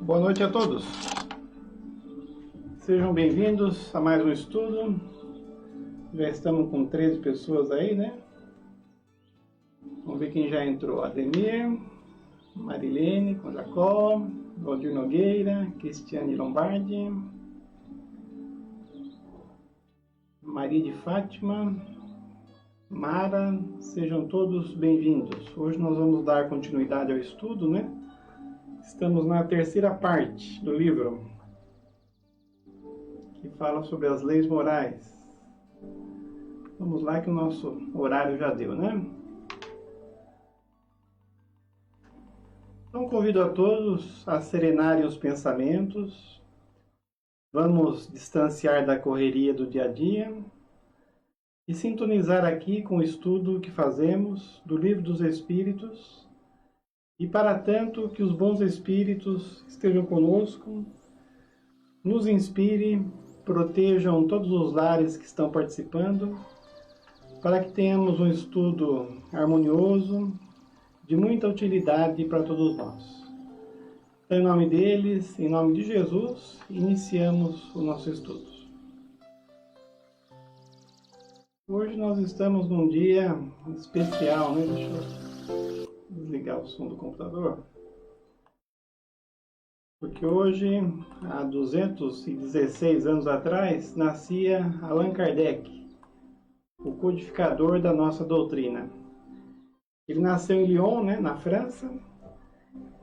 Boa noite a todos. Sejam bem-vindos a mais um estudo. Já estamos com 13 pessoas aí, né? Vamos ver quem já entrou. Ademir, Marilene com Jacó, Valdir Nogueira, Cristiane Lombardi, Maria de Fátima, Mara, sejam todos bem-vindos. Hoje nós vamos dar continuidade ao estudo, né? Estamos na terceira parte do livro, que fala sobre as leis morais. Vamos lá que o nosso horário já deu, né? Então convido a todos a serenarem os pensamentos. Vamos distanciar da correria do dia a dia e sintonizar aqui com o estudo que fazemos do Livro dos Espíritos. E para tanto que os bons espíritos estejam conosco, nos inspire, protejam todos os lares que estão participando, para que tenhamos um estudo harmonioso, de muita utilidade para todos nós. Então, em nome deles, em nome de Jesus, iniciamos o nosso estudo. Hoje nós estamos num dia especial, né? Deixa eu desligar o som do computador. Porque hoje, há 216 anos atrás, nascia Allan Kardec, o codificador da nossa doutrina. Ele nasceu em Lyon, né, na França,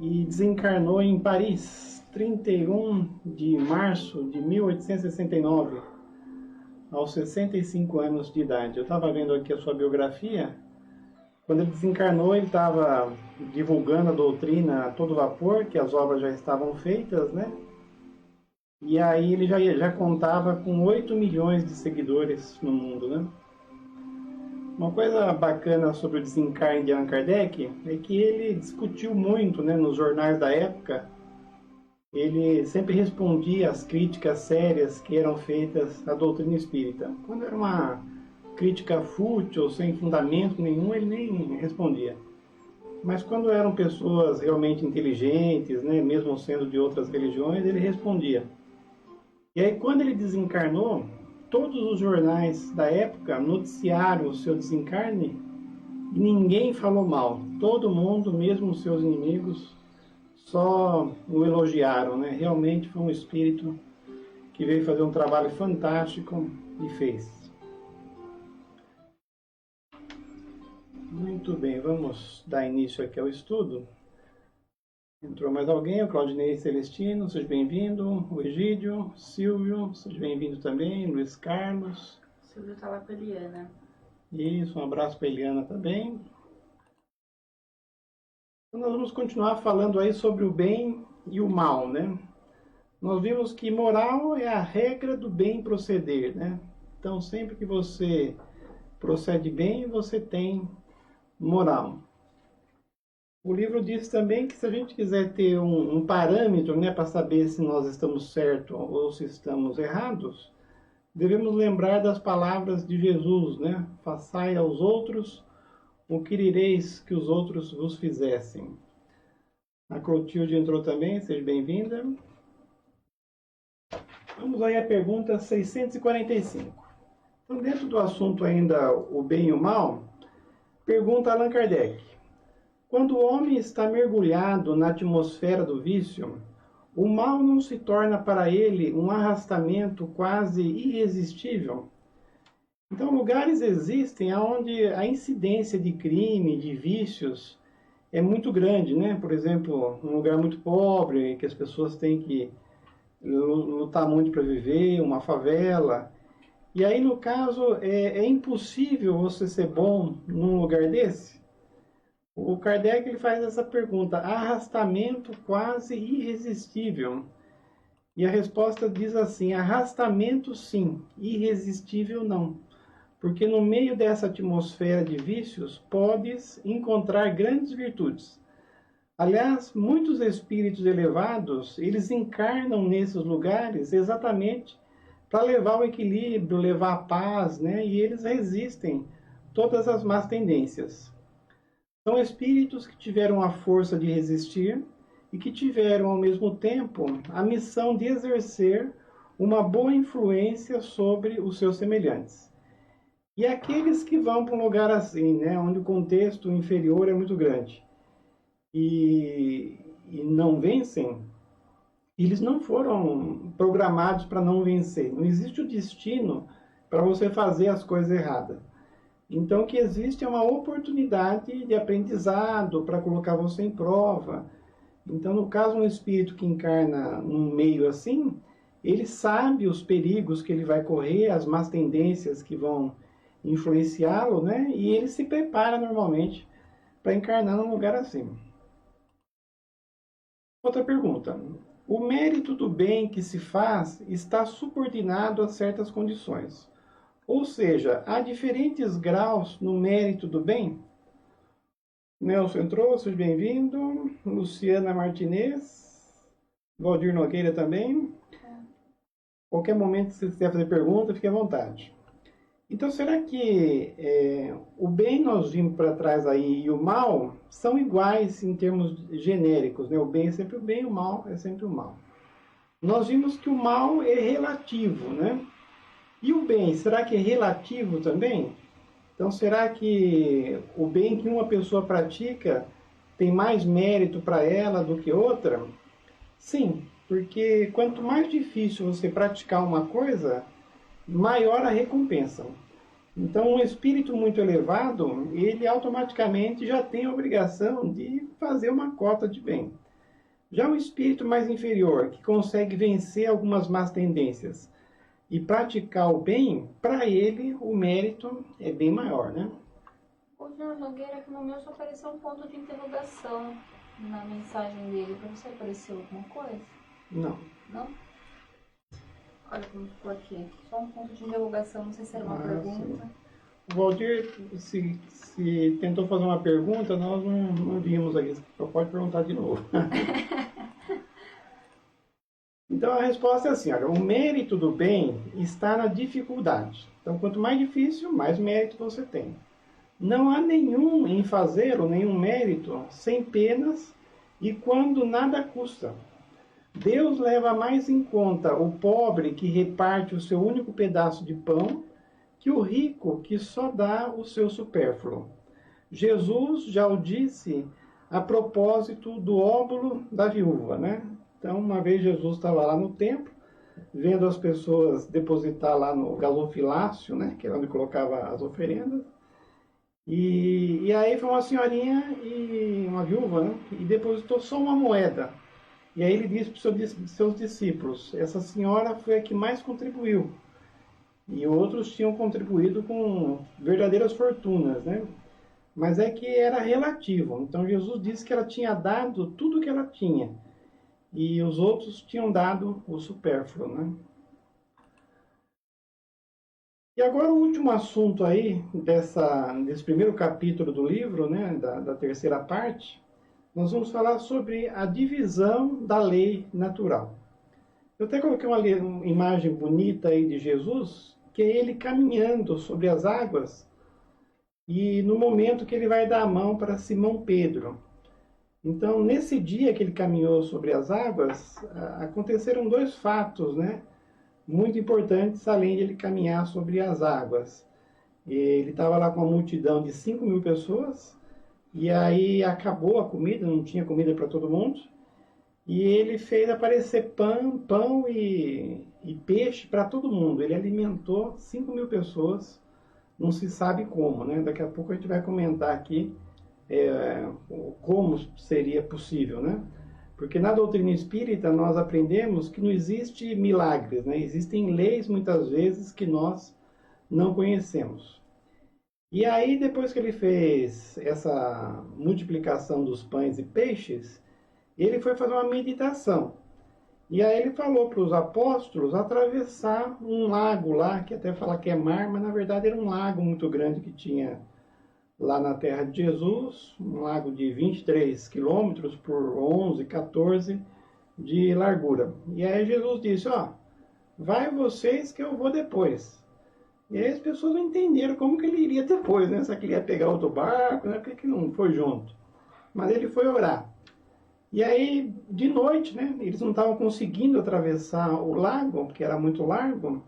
e desencarnou em Paris, 31 de março de 1869, aos 65 anos de idade. Eu estava vendo aqui a sua biografia. Quando ele desencarnou, ele estava divulgando a doutrina a todo vapor, que as obras já estavam feitas, né? E aí ele já contava com 8 milhões de seguidores no mundo, né? Uma coisa bacana sobre o desencarne de Allan Kardec é que ele discutiu muito, né, nos jornais da época. Ele sempre respondia às críticas sérias que eram feitas à doutrina espírita. Quando era uma crítica fútil, sem fundamento nenhum, ele nem respondia. Mas quando eram pessoas realmente inteligentes, né, mesmo sendo de outras religiões, ele respondia. E aí, quando ele desencarnou, todos os jornais da época noticiaram o seu desencarne e ninguém falou mal. Todo mundo, mesmo os seus inimigos, só o elogiaram, né? Realmente foi um espírito que veio fazer um trabalho fantástico e fez. Muito bem, vamos dar início aqui ao estudo. Entrou mais alguém? O Claudinei Celestino, seja bem-vindo. O Egídio, Silvio, seja bem-vindo também. Luiz Carlos. O Silvio está lá para a Eliana. Isso, um abraço para a Eliana também. Então nós vamos continuar falando aí sobre o bem e o mal, né? Nós vimos que moral é a regra do bem proceder, né? Então sempre que você procede bem, você tem moral. O livro diz também que se a gente quiser ter um parâmetro, né, para saber se nós estamos certos ou se estamos errados, devemos lembrar das palavras de Jesus, né? Façai aos outros o que quereis que os outros vos fizessem. A Clotilde entrou também, seja bem-vinda. Vamos aí à pergunta 645. Então, dentro do assunto ainda o bem e o mal, pergunta Allan Kardec: quando o homem está mergulhado na atmosfera do vício, o mal não se torna para ele um arrastamento quase irresistível? Então, lugares existem onde a incidência de crime, de vícios, é muito grande, né? Por exemplo, um lugar muito pobre, que as pessoas têm que lutar muito para viver, uma favela. E aí, no caso, é impossível você ser bom num lugar desse? O Kardec ele faz essa pergunta: arrastamento quase irresistível? E a resposta diz assim: arrastamento sim, irresistível não. Porque no meio dessa atmosfera de vícios, podes encontrar grandes virtudes. Aliás, muitos espíritos elevados, eles encarnam nesses lugares exatamente para levar o equilíbrio, levar a paz, né? E eles resistem todas as más tendências. São espíritos que tiveram a força de resistir e que tiveram ao mesmo tempo a missão de exercer uma boa influência sobre os seus semelhantes. E aqueles que vão para um lugar assim, né, onde o contexto inferior é muito grande e não vencem, eles não foram programados para não vencer. Não existe o destino para você fazer as coisas erradas. Então, o que existe é uma oportunidade de aprendizado para colocar você em prova. Então, no caso, um espírito que encarna num meio assim, ele sabe os perigos que ele vai correr, as más tendências que vão influenciá-lo, né? E ele se prepara normalmente para encarnar num lugar assim. Outra pergunta. O mérito do bem que se faz está subordinado a certas condições. Ou seja, há diferentes graus no mérito do bem? Nelson entrou, seja bem-vindo. Luciana Martinez. Valdir Nogueira também. Qualquer momento, se você quiser fazer pergunta, fique à vontade. Então, será que o bem nós vimos para trás aí e o mal são iguais em termos genéricos, né? O bem é sempre o bem, o mal é sempre o mal. Nós vimos que o mal é relativo, né? E o bem, será que é relativo também? Então, será que o bem que uma pessoa pratica tem mais mérito para ela do que outra? Sim, porque quanto mais difícil você praticar uma coisa, maior a recompensa. Então, um espírito muito elevado, ele automaticamente já tem a obrigação de fazer uma cota de bem. Já um espírito mais inferior, que consegue vencer algumas más tendências e praticar o bem, para ele o mérito é bem maior, né? O Júnior Nogueira, aqui no meu só apareceu um ponto de interrogação na mensagem dele. Para você apareceu alguma coisa? Não. Não? Olha como ficou aqui. Só um ponto de interrogação, não sei se era uma pergunta. Sim. O Valdir, se tentou fazer uma pergunta, nós não vimos aqui. Só pode perguntar de novo. Então a resposta é assim, olha, o mérito do bem está na dificuldade. Então quanto mais difícil, mais mérito você tem. Não há nenhum em fazer ou nenhum mérito sem penas e quando nada custa. Deus leva mais em conta o pobre que reparte o seu único pedaço de pão que o rico que só dá o seu supérfluo. Jesus já o disse a propósito do óbolo da viúva, né? Então, uma vez Jesus estava lá no templo, vendo as pessoas depositar lá no gasofilácio, né? Que era onde colocava as oferendas. E aí foi uma senhorinha e uma viúva, né? E depositou só uma moeda. E aí ele disse para os seus discípulos, essa senhora foi a que mais contribuiu. E outros tinham contribuído com verdadeiras fortunas, né? Mas é que era relativo. Então Jesus disse que ela tinha dado tudo o que ela tinha. E os outros tinham dado o supérfluo, né? E agora o último assunto aí desse primeiro capítulo do livro, né, da terceira parte, nós vamos falar sobre a divisão da lei natural. Eu até coloquei uma imagem bonita aí de Jesus, que é ele caminhando sobre as águas e no momento que ele vai dar a mão para Simão Pedro. Então, nesse dia que ele caminhou sobre as águas, aconteceram dois fatos, né, muito importantes, além de ele caminhar sobre as águas. Ele estava lá com uma multidão de 5.000 pessoas, e aí acabou a comida, não tinha comida para todo mundo, e ele fez aparecer pão e peixe para todo mundo. Ele alimentou 5.000 pessoas, não se sabe como, né? Daqui a pouco a gente vai comentar aqui como seria possível, né? Porque na doutrina espírita nós aprendemos que não existe milagres, né? Existem leis muitas vezes que nós não conhecemos. E aí depois que ele fez essa multiplicação dos pães e peixes, ele foi fazer uma meditação. E aí ele falou para os apóstolos atravessar um lago lá, que até fala que é mar, mas na verdade era um lago muito grande que tinha lá na terra de Jesus, um lago de 23 quilômetros por 11, 14 de largura. E aí Jesus disse, ó, vai vocês que eu vou depois. E aí as pessoas não entenderam como que ele iria depois, né? Será que ele ia pegar outro barco, né? Por que não foi junto? Mas ele foi orar. E aí, de noite, né, eles não estavam conseguindo atravessar o lago, porque era muito largo.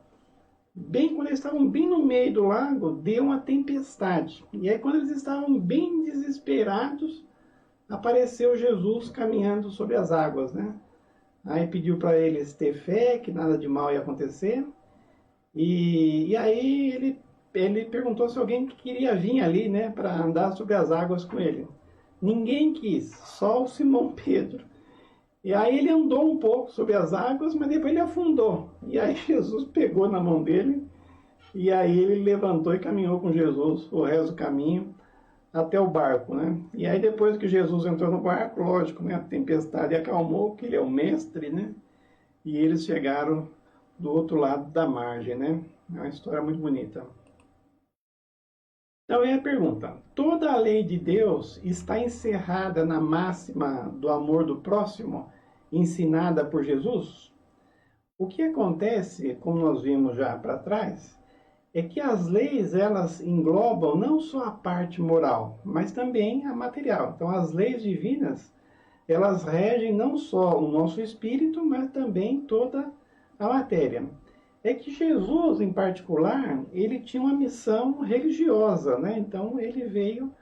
Bem quando eles estavam bem no meio do lago, deu uma tempestade. E aí, quando eles estavam bem desesperados, apareceu Jesus caminhando sobre as águas, né? Aí pediu para eles ter fé, que nada de mal ia acontecer. E aí ele perguntou se alguém queria vir ali, né, para andar sobre as águas com ele. Ninguém quis, só o Simão Pedro. E aí ele andou um pouco sobre as águas, mas depois ele afundou. E aí Jesus pegou na mão dele, e aí ele levantou e caminhou com Jesus o resto do caminho até o barco, né? E aí depois que Jesus entrou no barco, lógico, né, a tempestade acalmou, que ele é o mestre, né? E eles chegaram do outro lado da margem, né? É uma história muito bonita. Então é a pergunta: toda a lei de Deus está encerrada na máxima do amor do próximo, ensinada por Jesus? O que acontece, como nós vimos já para trás, é que as leis elas englobam não só a parte moral, mas também a material. Então as leis divinas, elas regem não só o nosso espírito, mas também toda a matéria. É que Jesus, em particular, ele tinha uma missão religiosa, né? Então ele veio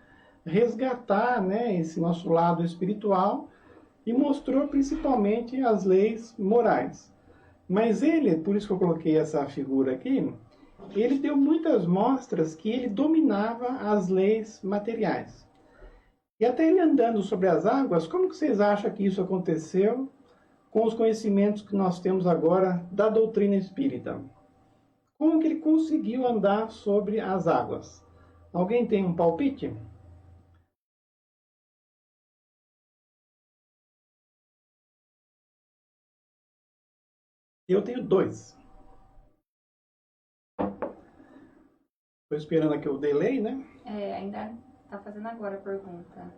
resgatar, né, esse nosso lado espiritual e mostrou principalmente as leis morais. Mas ele, por isso que eu coloquei essa figura aqui, ele deu muitas mostras que ele dominava as leis materiais. E até ele andando sobre as águas, como que vocês acham que isso aconteceu com os conhecimentos que nós temos agora da doutrina espírita? Como que ele conseguiu andar sobre as águas? Alguém tem um palpite? Eu tenho dois. Estou esperando aqui o delay, né? Ainda tá fazendo agora a pergunta.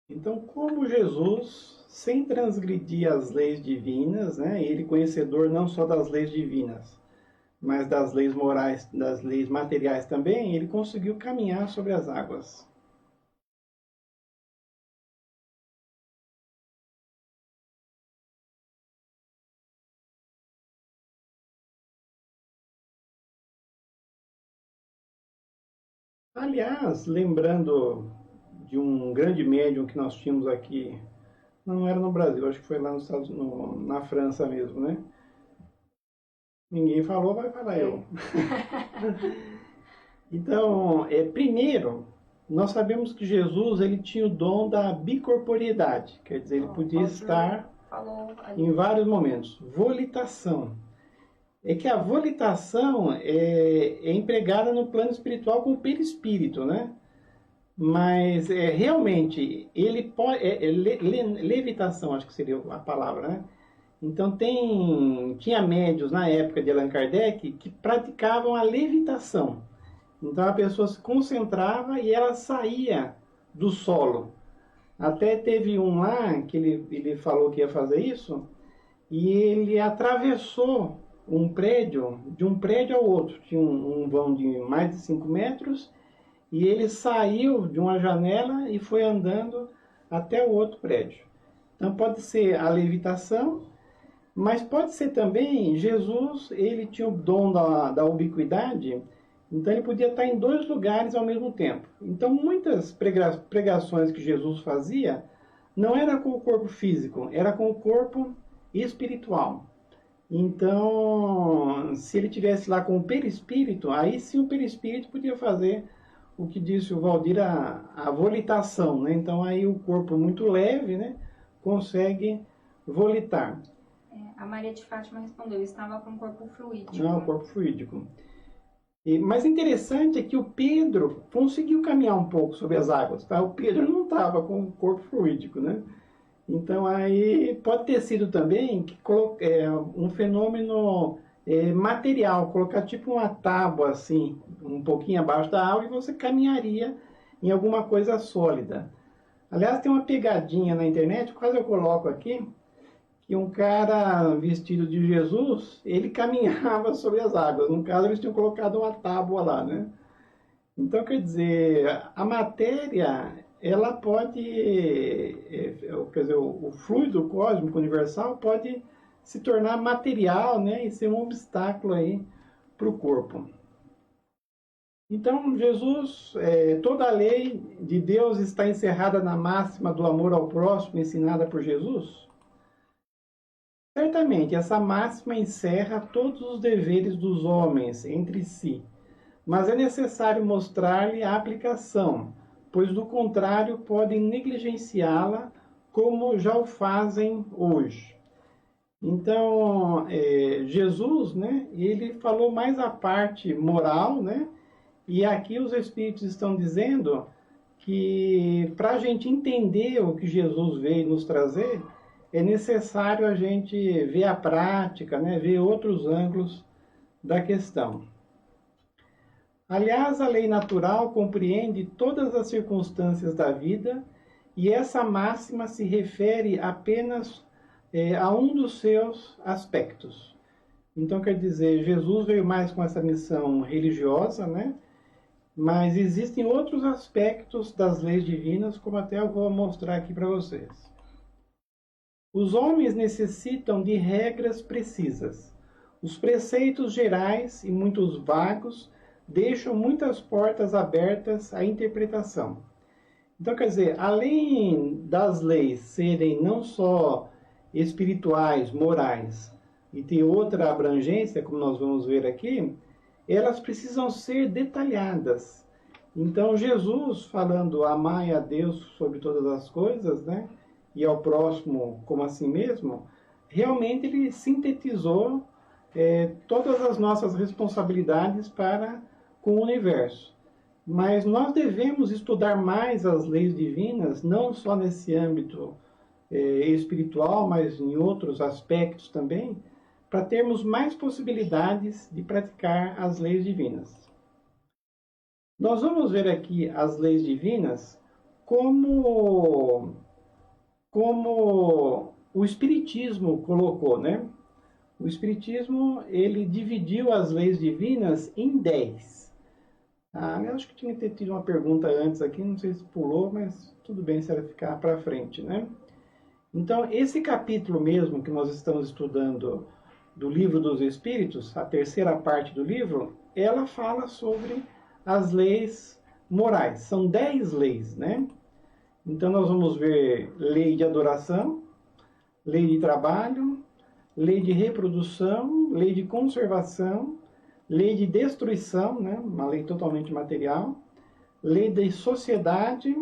Então, como Jesus, sem transgredir as leis divinas, né, ele conhecedor não só das leis divinas, mas das leis morais, das leis materiais também, ele conseguiu caminhar sobre as águas. Aliás, lembrando de um grande médium que nós tínhamos aqui, não era no Brasil, acho que foi lá nos Estados, na França mesmo, né? Ninguém falou, vai falar eu. Então, primeiro, nós sabemos que Jesus ele tinha o dom da bicorporiedade, quer dizer, ele podia estar em vários momentos. Volitação. É que a volitação é empregada no plano espiritual com o perispírito, né? Mas realmente ele pode levitação, acho que seria a palavra, né? Então tinha médios na época de Allan Kardec que praticavam a levitação. Então a pessoa se concentrava e ela saía do solo. Até teve um lá que ele falou que ia fazer isso e ele atravessou um prédio, de um prédio ao outro. Tinha um vão de mais de 5 metros e ele saiu de uma janela e foi andando até o outro prédio. Então pode ser a levitação, mas pode ser também Jesus, ele tinha o dom da ubiquidade, então ele podia estar em 2 lugares ao mesmo tempo. Então muitas pregações que Jesus fazia não era com o corpo físico, era com o corpo espiritual. Então, se ele tivesse lá com o perispírito, aí sim o perispírito podia fazer o que disse o Valdir, a volitação, né? Então aí o corpo muito leve, né, consegue volitar. A Maria de Fátima respondeu, estava com o corpo fluídico. Não, o corpo fluídico. Mas interessante é que o Pedro conseguiu caminhar um pouco sobre as águas, tá? O Pedro não estava com o corpo fluídico, né? Então aí pode ter sido também que um fenômeno material, colocar tipo uma tábua assim, um pouquinho abaixo da água e você caminharia em alguma coisa sólida. Aliás, tem uma pegadinha na internet, quase eu coloco aqui, que um cara vestido de Jesus, ele caminhava sobre as águas. No caso, eles tinham colocado uma tábua lá, né? Então, quer dizer, a matéria, ela pode, quer dizer, o fluido cósmico universal pode se tornar material, né, e ser um obstáculo aí para o corpo. Então, Jesus, toda a lei de Deus está encerrada na máxima do amor ao próximo ensinada por Jesus? Certamente, essa máxima encerra todos os deveres dos homens entre si, mas é necessário mostrar-lhe a aplicação, pois do contrário podem negligenciá-la como já o fazem hoje. Então, Jesus, né, ele falou mais a parte moral, né, e aqui os Espíritos estão dizendo que para a gente entender o que Jesus veio nos trazer, é necessário a gente ver a prática, né, ver outros ângulos da questão. Aliás, a lei natural compreende todas as circunstâncias da vida e essa máxima se refere apenas a um dos seus aspectos. Então, quer dizer, Jesus veio mais com essa missão religiosa, né? Mas existem outros aspectos das leis divinas, como até eu vou mostrar aqui para vocês. Os homens necessitam de regras precisas. Os preceitos gerais e muitos vagos deixam muitas portas abertas à interpretação. Então, quer dizer, além das leis serem não só espirituais, morais, e ter outra abrangência, como nós vamos ver aqui, elas precisam ser detalhadas. Então, Jesus, falando amai a Deus sobre todas as coisas, né, e ao próximo como a si mesmo, realmente ele sintetizou todas as nossas responsabilidades para com o universo. Mas nós devemos estudar mais as leis divinas, não só nesse âmbito espiritual, mas em outros aspectos também, para termos mais possibilidades de praticar as leis divinas. Nós vamos ver aqui as leis divinas como o Espiritismo colocou, né? O Espiritismo, ele dividiu as leis divinas em 10. Eu acho que tinha que ter tido uma pergunta antes aqui, não sei se pulou, mas tudo bem se ela ficar para frente, né? Então, esse capítulo mesmo que nós estamos estudando do Livro dos Espíritos, a terceira parte do livro, ela fala sobre as leis morais. São 10 leis, né? Então, nós vamos ver lei de adoração, lei de trabalho, lei de reprodução, lei de conservação, lei de destruição, né? Uma lei totalmente material, lei de sociedade,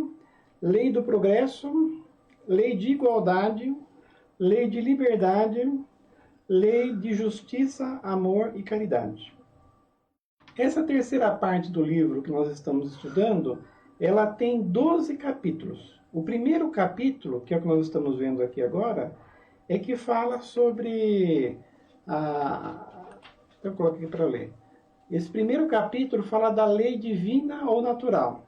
lei do progresso, lei de igualdade, lei de liberdade, lei de justiça, amor e caridade. Essa terceira parte do livro que nós estamos estudando, ela tem 12 capítulos. O primeiro capítulo, que é o que nós estamos vendo aqui agora, é que fala sobre eu coloquei para ler. Esse primeiro capítulo fala da lei divina ou natural.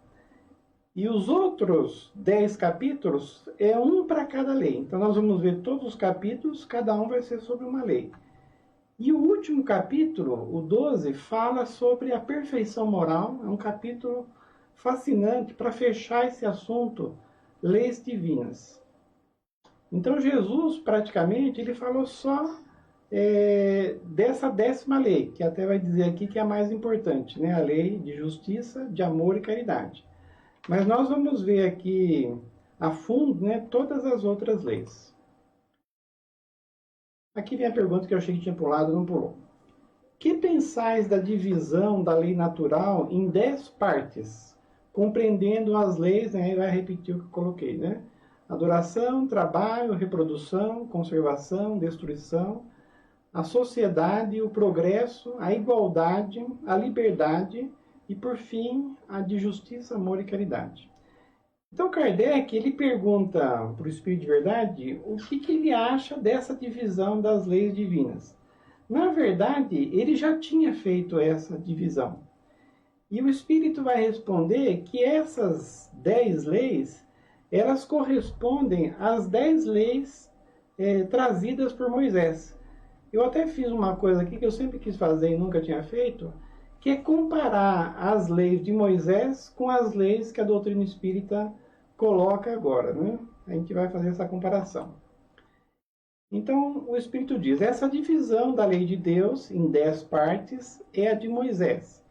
E os outros 10 capítulos é um para cada lei. Então nós vamos ver todos os capítulos, cada um vai ser sobre uma lei. E o último capítulo, o 12, fala sobre a perfeição moral. É um capítulo fascinante para fechar esse assunto, leis divinas. Então Jesus, praticamente, ele falou só dessa 10ª lei, que até vai dizer aqui que é a mais importante, né? A lei de justiça, de amor e caridade. Mas nós vamos ver aqui a fundo, né, todas as outras leis. Aqui vem a pergunta que eu achei que tinha pulado, não pulou. Que pensais da divisão da lei natural em 10 partes, compreendendo as leis, né, vai repetir o que eu coloquei, né? Adoração, trabalho, reprodução, conservação, destruição, a sociedade, o progresso, a igualdade, a liberdade e, por fim, a de justiça, amor e caridade. Então, Kardec, ele pergunta para o Espírito de Verdade o que ele acha dessa divisão das leis divinas. Na verdade, ele já tinha feito essa divisão. E o Espírito vai responder que essas 10 leis, elas correspondem às 10 leis trazidas por Moisés. Eu até fiz uma coisa aqui que eu sempre quis fazer e nunca tinha feito, que é comparar as leis de Moisés com as leis que a doutrina espírita coloca agora, né? A gente vai fazer essa comparação. Então, o Espírito diz, essa divisão da lei de Deus em 10 partes é a de Moisés,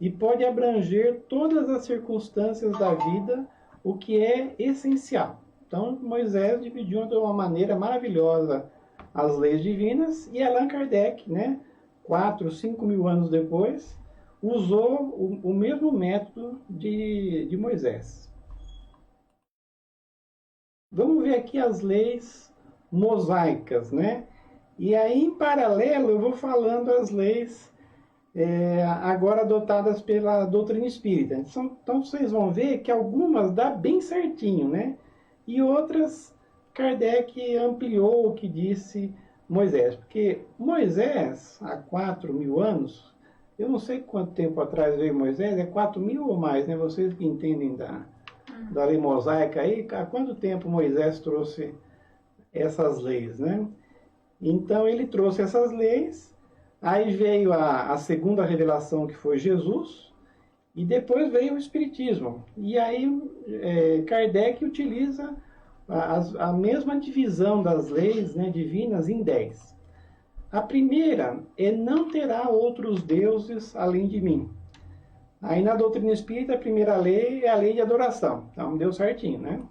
e pode abranger todas as circunstâncias da vida, o que é essencial. Então, Moisés dividiu de uma maneira maravilhosa as leis divinas, e Allan Kardec, né, 4, 5 mil anos depois, usou o mesmo método de Moisés. Vamos ver aqui as leis mosaicas, né? E aí, em paralelo, eu vou falando as leis agora adotadas pela doutrina espírita. Então, vocês vão ver que algumas dá bem certinho, né? E outras, Kardec ampliou o que disse Moisés. Porque Moisés, há 4 mil anos, eu não sei quanto tempo atrás veio Moisés, é 4 mil ou mais, né? Vocês que entendem da lei mosaica aí, há quanto tempo Moisés trouxe essas leis, né? Então ele trouxe essas leis, aí veio a segunda revelação, que foi Jesus, e depois veio o Espiritismo. E aí Kardec utiliza a mesma divisão das leis, né, divinas em 10. A primeira é: não terá outros deuses além de mim. Aí na doutrina espírita, a primeira lei é a lei de adoração. Então deu certinho, né?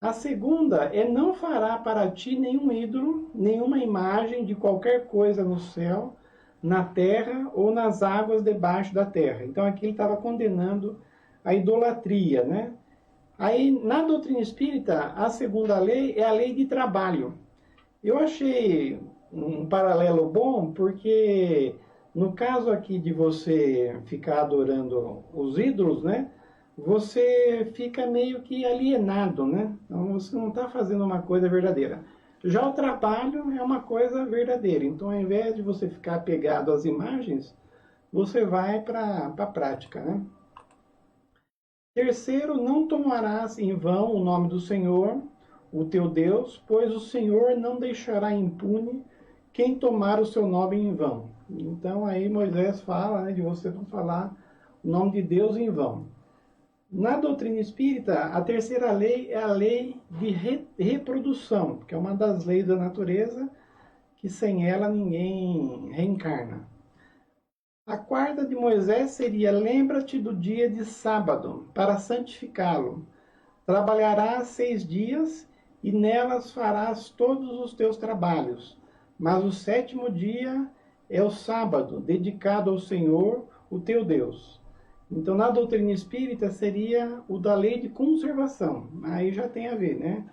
A segunda é: não fará para ti nenhum ídolo, nenhuma imagem de qualquer coisa no céu, na terra ou nas águas debaixo da terra. Então aqui ele estava condenando a idolatria, né? Aí na doutrina espírita, a segunda lei é a lei de trabalho. Eu achei um paralelo bom, porque no caso aqui de você ficar adorando os ídolos, né? Você fica meio que alienado, né? Então você não está fazendo uma coisa verdadeira. Já o trabalho é uma coisa verdadeira. Então, ao invés de você ficar apegado às imagens, você vai para a prática, né? Terceiro: não tomarás em vão o nome do Senhor, o teu Deus, pois o Senhor não deixará impune quem tomar o seu nome em vão. Então aí Moisés fala, né, de você não falar o nome de Deus em vão. Na doutrina espírita, a terceira lei é a lei de reprodução, que é uma das leis da natureza, que sem ela ninguém reencarna. A quarta de Moisés seria: lembra-te do dia de sábado, para santificá-lo. Trabalharás 6 dias, e nelas farás todos os teus trabalhos. Mas o 7º dia é o sábado, dedicado ao Senhor, o teu Deus. Então, na doutrina espírita, seria o da lei de conservação. Aí já tem a ver, né?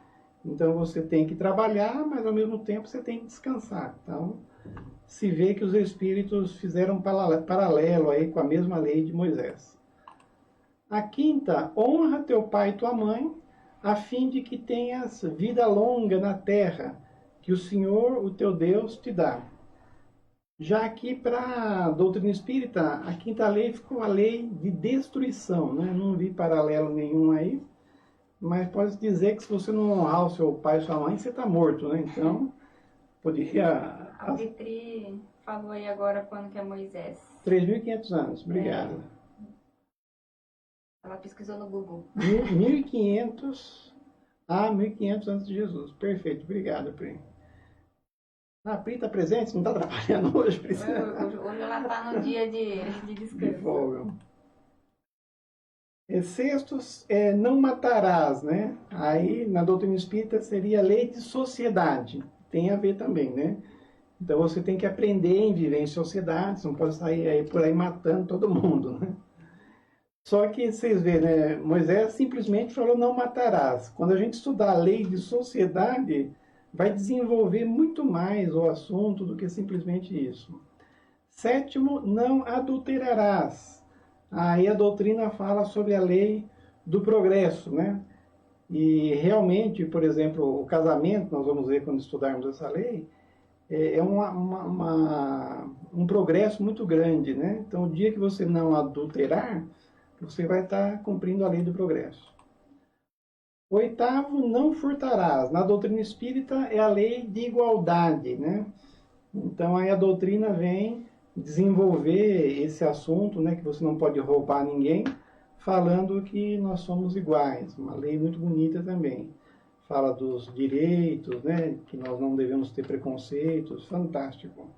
Então, você tem que trabalhar, mas ao mesmo tempo você tem que descansar. Então, se vê que os espíritos fizeram paralelo aí com a mesma lei de Moisés. A quinta: honra teu pai e tua mãe, a fim de que tenhas vida longa na terra, que o Senhor, o teu Deus, te dá. Já aqui, para a doutrina espírita, a quinta lei ficou a lei de destruição, né? Não vi paralelo nenhum aí, mas pode dizer que se você não honrar o seu pai e sua mãe, você está morto, né? Então, poderia... A Vitri falou aí agora quando que é Moisés. 3.500 anos, obrigado. Ela pesquisou no Google. 1.500 a 1.500 antes de Jesus. Perfeito, obrigado, Pri. A Pri está presente? Você não está trabalhando hoje, Pri? Hoje ela está no dia de descanso. De folga. Sexto, não matarás, né? Aí, na doutrina espírita, seria a lei de sociedade. Tem a ver também, né? Então, você tem que aprender em viver em sociedade. Você não pode sair aí por aí matando todo mundo, né? Só que vocês veem, né? Moisés simplesmente falou: não matarás. Quando a gente estudar a lei de sociedade, vai desenvolver muito mais o assunto do que simplesmente isso. Sétimo: não adulterarás. Aí a doutrina fala sobre a lei do progresso, né? E realmente, por exemplo, o casamento, nós vamos ver quando estudarmos essa lei, é um progresso muito grande, né? Então, o dia que você não adulterar, você vai estar cumprindo a lei do progresso. Oitavo: não furtarás. Na doutrina espírita é a lei de igualdade, né? Então aí a doutrina vem desenvolver esse assunto, né, que você não pode roubar ninguém, falando que nós somos iguais. Uma lei muito bonita também. Fala dos direitos, né, que nós não devemos ter preconceitos. Fantástico.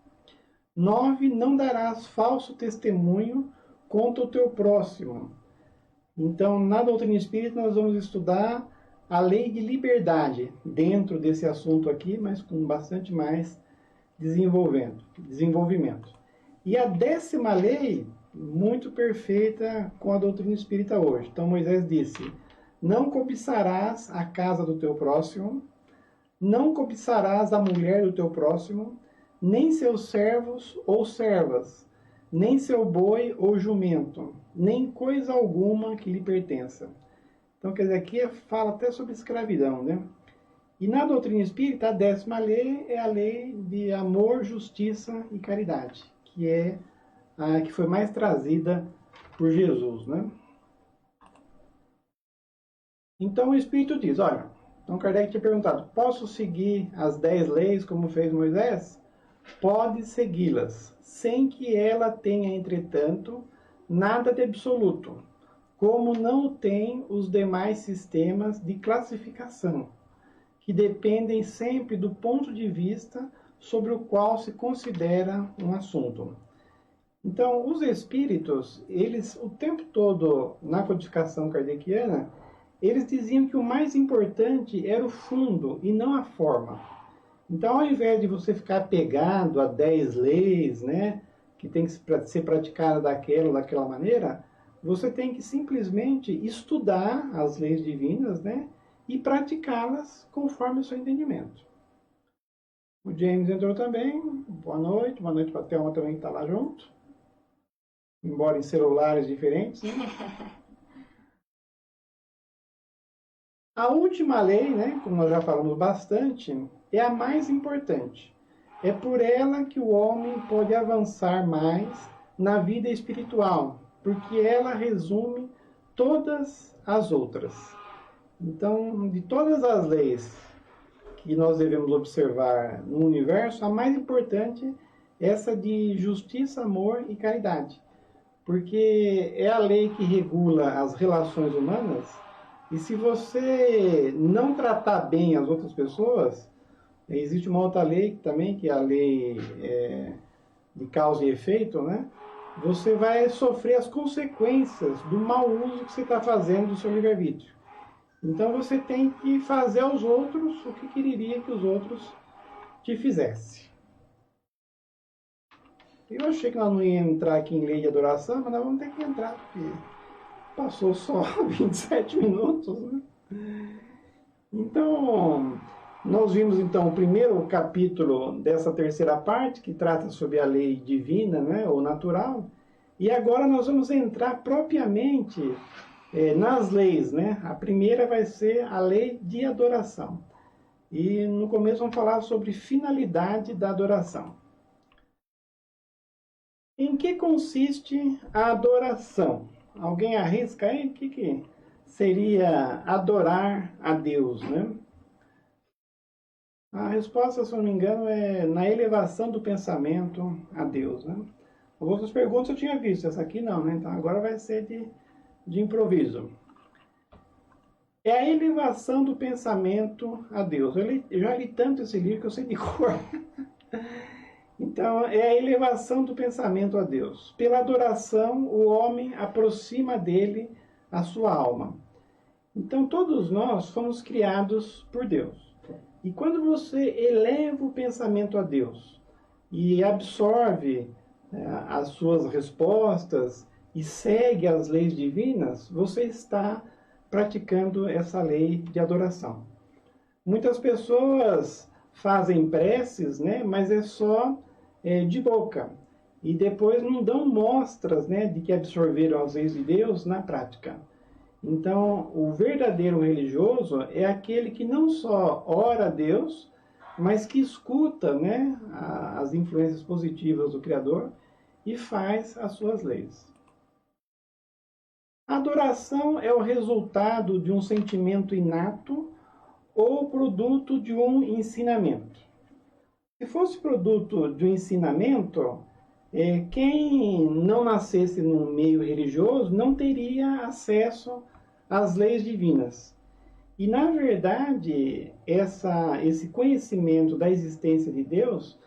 9. Não darás falso testemunho contra o teu próximo. Então, na doutrina espírita, nós vamos estudar a lei de liberdade dentro desse assunto aqui, mas com bastante mais desenvolvimento. E a 10ª lei, muito perfeita com a doutrina espírita hoje. Então, Moisés disse: não cobiçarás a casa do teu próximo, não cobiçarás a mulher do teu próximo, nem seus servos ou servas, nem seu boi ou jumento, nem coisa alguma que lhe pertença. Então, quer dizer, aqui fala até sobre escravidão, né? E na doutrina espírita, a 10ª lei é a lei de amor, justiça e caridade, que é a que foi mais trazida por Jesus, né? Então o Espírito diz, olha, então Kardec tinha perguntado, posso seguir as 10 leis como fez Moisés? Pode segui-las, sem que ela tenha, entretanto, nada de absoluto, como não tem os demais sistemas de classificação, que dependem sempre do ponto de vista sobre o qual se considera um assunto. Então, os espíritos, eles, o tempo todo, na codificação kardeciana, eles diziam que o mais importante era o fundo e não a forma. Então, ao invés de você ficar apegado a 10 leis, né, que tem que ser praticada daquela ou daquela maneira, você tem que simplesmente estudar as leis divinas, né, e praticá-las conforme o seu entendimento. O James entrou também. Boa noite para a Thelma também que está lá junto. Embora em celulares diferentes, né? A última lei, né, como nós já falamos bastante, é a mais importante. É por ela que o homem pode avançar mais na vida espiritual, porque ela resume todas as outras. Então, de todas as leis que nós devemos observar no universo, a mais importante é essa de justiça, amor e caridade. Porque é a lei que regula as relações humanas, e se você não tratar bem as outras pessoas, existe uma outra lei também, que é a lei de causa e efeito, né? Você vai sofrer as consequências do mau uso que você está fazendo do seu livre-arbítrio. Então você tem que fazer aos outros o que quereria que os outros te fizessem. Eu achei que nós não íamos entrar aqui em lei de adoração, mas nós vamos ter que entrar, porque passou só 27 minutos, né? Então, nós vimos então o primeiro capítulo dessa terceira parte, que trata sobre a lei divina, né, ou natural, e agora nós vamos entrar propriamente nas leis, né? A primeira vai ser a lei de adoração. E no começo vamos falar sobre finalidade da adoração. Em que consiste a adoração? Alguém arrisca aí? O que seria adorar a Deus, né? A resposta, se eu não me engano, é na elevação do pensamento a Deus, né? As outras perguntas eu tinha visto, essa aqui não, né? Então agora vai ser de improviso. É a elevação do pensamento a Deus. Eu já li tanto esse livro que eu sei de cor. Então, é a elevação do pensamento a Deus. Pela adoração, o homem aproxima dele a sua alma. Então, todos nós fomos criados por Deus. E quando você eleva o pensamento a Deus e absorve as suas respostas e segue as leis divinas, você está praticando essa lei de adoração. Muitas pessoas fazem preces, né, mas é só de boca. E depois não dão mostras, né, de que absorveram as leis de Deus na prática. Então, o verdadeiro religioso é aquele que não só ora a Deus, mas que escuta, né, as influências positivas do Criador e faz as suas leis. A adoração é o resultado de um sentimento inato ou produto de um ensinamento. Se fosse produto de um ensinamento, Quem não nascesse num meio religioso não teria acesso às leis divinas. E, na verdade, esse conhecimento da existência de Deus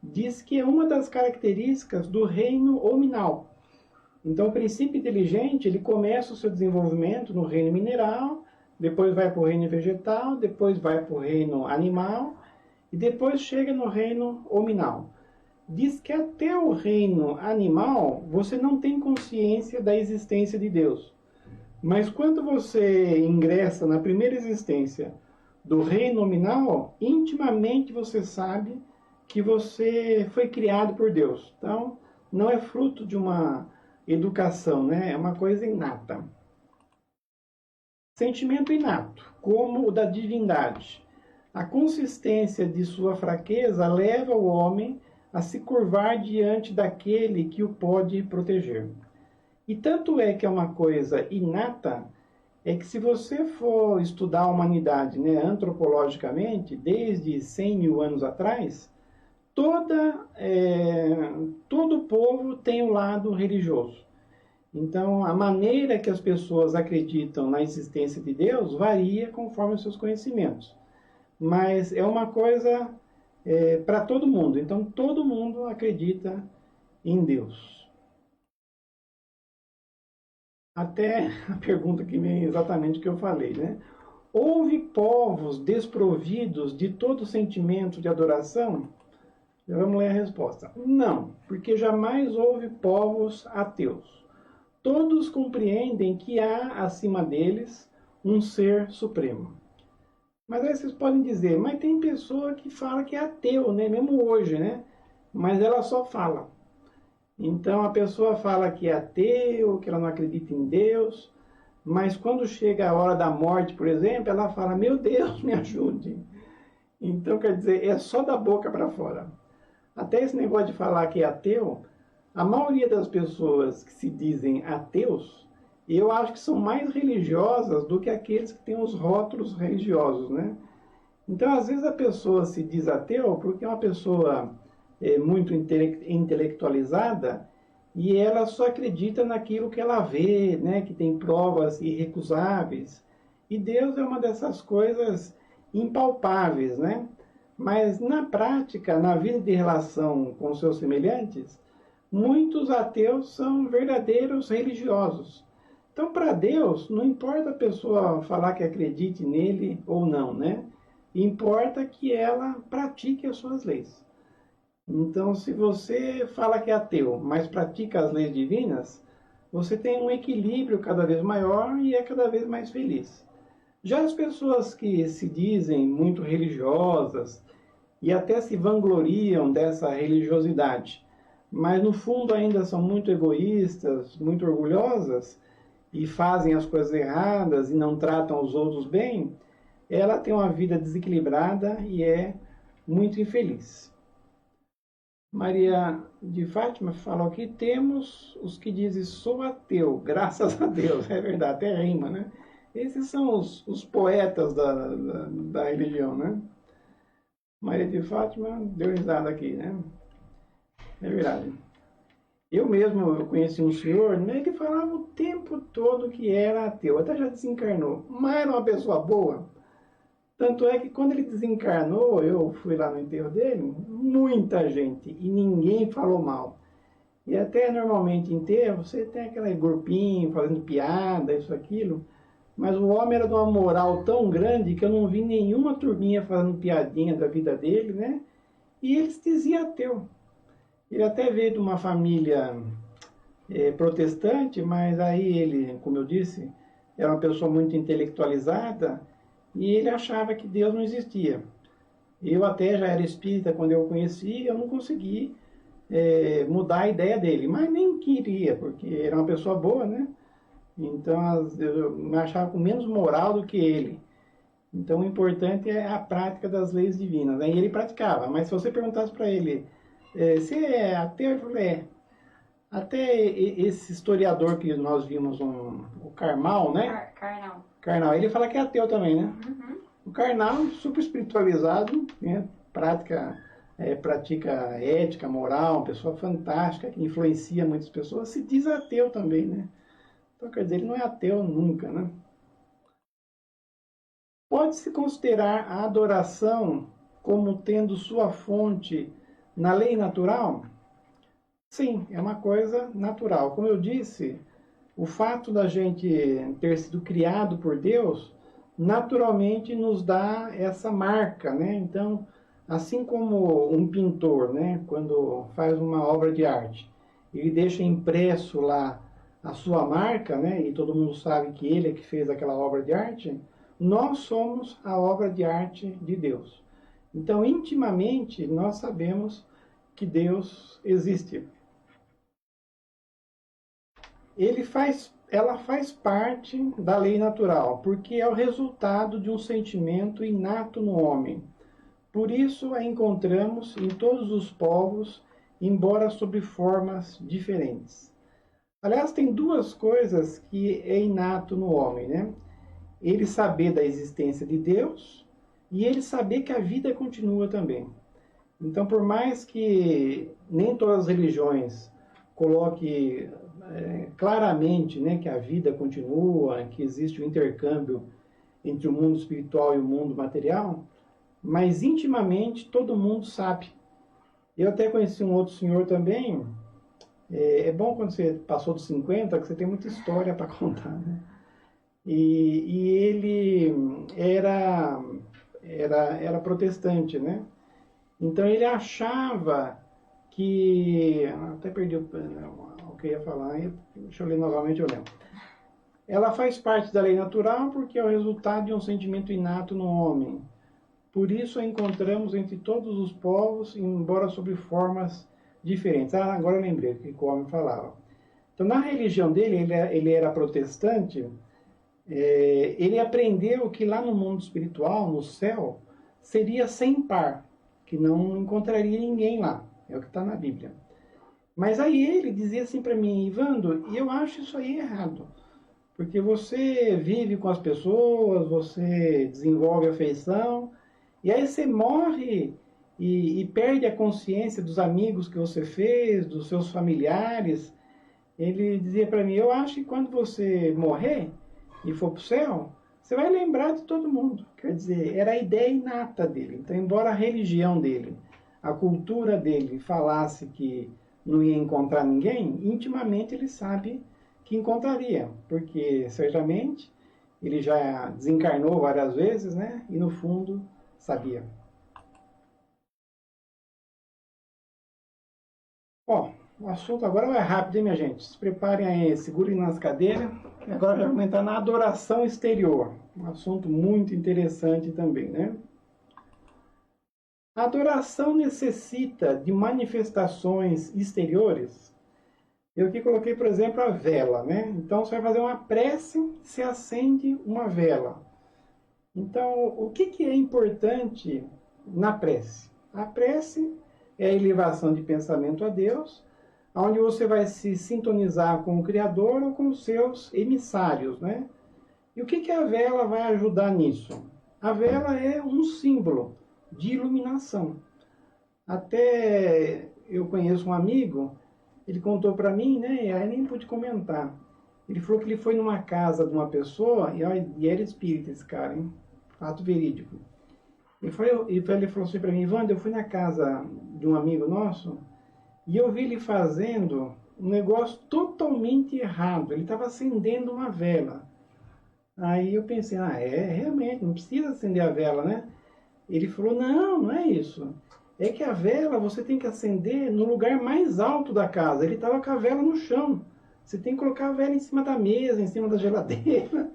diz que é uma das características do reino hominal. Então, o princípio inteligente, ele começa o seu desenvolvimento no reino mineral, depois vai para o reino vegetal, depois vai para o reino animal e depois chega no reino hominal. Diz que até o reino animal você não tem consciência da existência de Deus. Mas quando você ingressa na primeira existência do reino nominal, intimamente você sabe que você foi criado por Deus. Então, não é fruto de uma educação, né? É uma coisa inata. Sentimento inato, como o da divindade. A consistência de sua fraqueza leva o homem a se curvar diante daquele que o pode proteger. E tanto é que é uma coisa inata, é que se você for estudar a humanidade, né, antropologicamente, desde 100 mil anos atrás, todo povo tem um lado religioso. Então, a maneira que as pessoas acreditam na existência de Deus varia conforme os seus conhecimentos. Mas é uma coisa para todo mundo. Então, todo mundo acredita em Deus. Até a pergunta que vem exatamente o que eu falei, né? Houve povos desprovidos de todo sentimento de adoração? Já vamos ler a resposta. Não, porque jamais houve povos ateus. Todos compreendem que há acima deles um ser supremo. Mas aí vocês podem dizer, mas tem pessoa que fala que é ateu, né? Mesmo hoje, né? Mas ela só fala. Então a pessoa fala que é ateu, que ela não acredita em Deus, mas quando chega a hora da morte, por exemplo, ela fala, meu Deus, me ajude. Então, quer dizer, é só da boca para fora. Até esse negócio de falar que é ateu, a maioria das pessoas que se dizem ateus, eu acho que são mais religiosas do que aqueles que têm os rótulos religiosos, né? Então, às vezes a pessoa se diz ateu porque é uma pessoa muito intelectualizada e ela só acredita naquilo que ela vê, né? Que tem provas irrecusáveis. E Deus é uma dessas coisas impalpáveis, né? Mas na prática, na vida de relação com seus semelhantes, muitos ateus são verdadeiros religiosos. Então, para Deus, não importa a pessoa falar que acredite nele ou não, né? Importa que ela pratique as suas leis. Então, se você fala que é ateu, mas pratica as leis divinas, você tem um equilíbrio cada vez maior e é cada vez mais feliz. Já as pessoas que se dizem muito religiosas e até se vangloriam dessa religiosidade, mas no fundo ainda são muito egoístas, muito orgulhosas e fazem as coisas erradas e não tratam os outros bem, ela tem uma vida desequilibrada e é muito infeliz. Maria de Fátima falou aqui, temos os que dizem sou ateu, graças a Deus, é verdade, até rima, né? Esses são os poetas da religião, né? Maria de Fátima deu risada aqui, né? É verdade. Eu conheci um senhor, né, que falava o tempo todo que era ateu, até já desencarnou, mas era uma pessoa boa. Tanto é que quando ele desencarnou, eu fui lá no enterro dele, muita gente, e ninguém falou mal. E até normalmente em enterro, você tem aquele grupinho fazendo piada, isso, aquilo, mas o homem era de uma moral tão grande que eu não vi nenhuma turminha fazendo piadinha da vida dele, né? E ele se dizia ateu. Ele até veio de uma família protestante, mas aí ele, como eu disse, era uma pessoa muito intelectualizada e ele achava que Deus não existia. Eu até já era espírita quando eu o conheci, eu não consegui mudar a ideia dele, mas nem queria, porque era uma pessoa boa, né? Então eu me achava com menos moral do que ele. Então o importante é a prática das leis divinas. Aí ele praticava, mas se você perguntasse para ele, você é ateu? Ele falou, Até esse historiador que nós vimos, o Karmal, né? Karnal, ele fala que é ateu também, né? Uhum. O Karnal, super espiritualizado, né? Prática pratica ética, moral, uma pessoa fantástica, que influencia muitas pessoas, se diz ateu também, né? Então, quer dizer, ele não é ateu nunca, né? Pode-se considerar a adoração como tendo sua fonte na lei natural? Sim, é uma coisa natural. Como eu disse, o fato da gente ter sido criado por Deus, naturalmente nos dá essa marca, né? Então, assim como um pintor, né, quando faz uma obra de arte, ele deixa impresso lá a sua marca, né, e todo mundo sabe que ele é que fez aquela obra de arte, nós somos a obra de arte de Deus. Então, intimamente, nós sabemos que Deus existe. Ela faz parte da lei natural, porque é o resultado de um sentimento inato no homem. Por isso a encontramos em todos os povos, embora sob formas diferentes. Aliás, tem duas coisas que é inato no homem, né? Ele saber da existência de Deus e ele saber que a vida continua também. Então, por mais que nem todas as religiões coloquem claramente, né, que a vida continua, que existe o intercâmbio entre o mundo espiritual e o mundo material, mas intimamente todo mundo sabe. Eu até conheci um outro senhor também. É bom quando você passou dos 50, que você tem muita história para contar, né? E ele era protestante, né? Então ele achava que... Até perdi o que eu ia falar, deixa eu ler novamente, eu lembro. Ela faz parte da lei natural porque é o resultado de um sentimento inato no homem. Por isso a encontramos entre todos os povos, embora sob formas diferentes. Agora eu lembrei o que o homem falava. Então, na religião dele, ele era protestante, ele aprendeu que lá no mundo espiritual, no céu, seria sem par, que não encontraria ninguém lá. É o que está na Bíblia. Mas aí ele dizia assim para mim, Ivandro, e eu acho isso aí errado. Porque você vive com as pessoas, você desenvolve afeição, e aí você morre e perde a consciência dos amigos que você fez, dos seus familiares. Ele dizia para mim, eu acho que quando você morrer e for para o céu, você vai lembrar de todo mundo. Quer dizer, era a ideia inata dele. Então, embora a religião dele, a cultura dele falasse que não ia encontrar ninguém, intimamente ele sabe que encontraria, porque certamente ele já desencarnou várias vezes, né? E no fundo sabia. Bom, o assunto agora vai rápido, hein, minha gente? Se preparem aí, segurem nas cadeiras. Agora vamos entrar na adoração exterior. Um assunto muito interessante também, né? A adoração necessita de manifestações exteriores. Eu aqui coloquei, por exemplo, a vela, né? Então, você vai fazer uma prece, se acende uma vela. Então, o que é importante na prece? A prece é a elevação de pensamento a Deus, onde você vai se sintonizar com o Criador ou com os seus emissários, né? E o que a vela vai ajudar nisso? A vela é um símbolo de iluminação. Até eu conheço um amigo, ele contou para mim, né? E aí nem pude comentar. Ele falou que ele foi numa casa de uma pessoa, e era espírita esse cara, hein? Fato verídico. Ele falou assim para mim, Wanda, eu fui na casa de um amigo nosso e eu vi ele fazendo um negócio totalmente errado. Ele estava acendendo uma vela. Aí eu pensei, realmente, não precisa acender a vela, né? Ele falou, não é isso. É que a vela você tem que acender no lugar mais alto da casa. Ele estava com a vela no chão. Você tem que colocar a vela em cima da mesa, em cima da geladeira.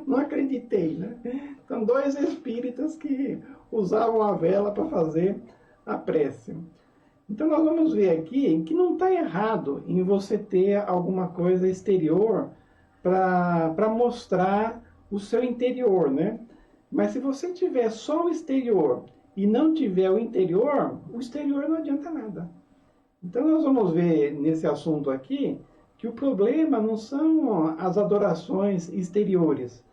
Não acreditei, né? Então, dois espíritas que usavam a vela para fazer a prece. Então, nós vamos ver aqui que não está errado em você ter alguma coisa exterior para mostrar o seu interior, né? Mas se você tiver só o exterior e não tiver o exterior não adianta nada. Então nós vamos ver nesse assunto aqui que o problema não são as adorações exteriores,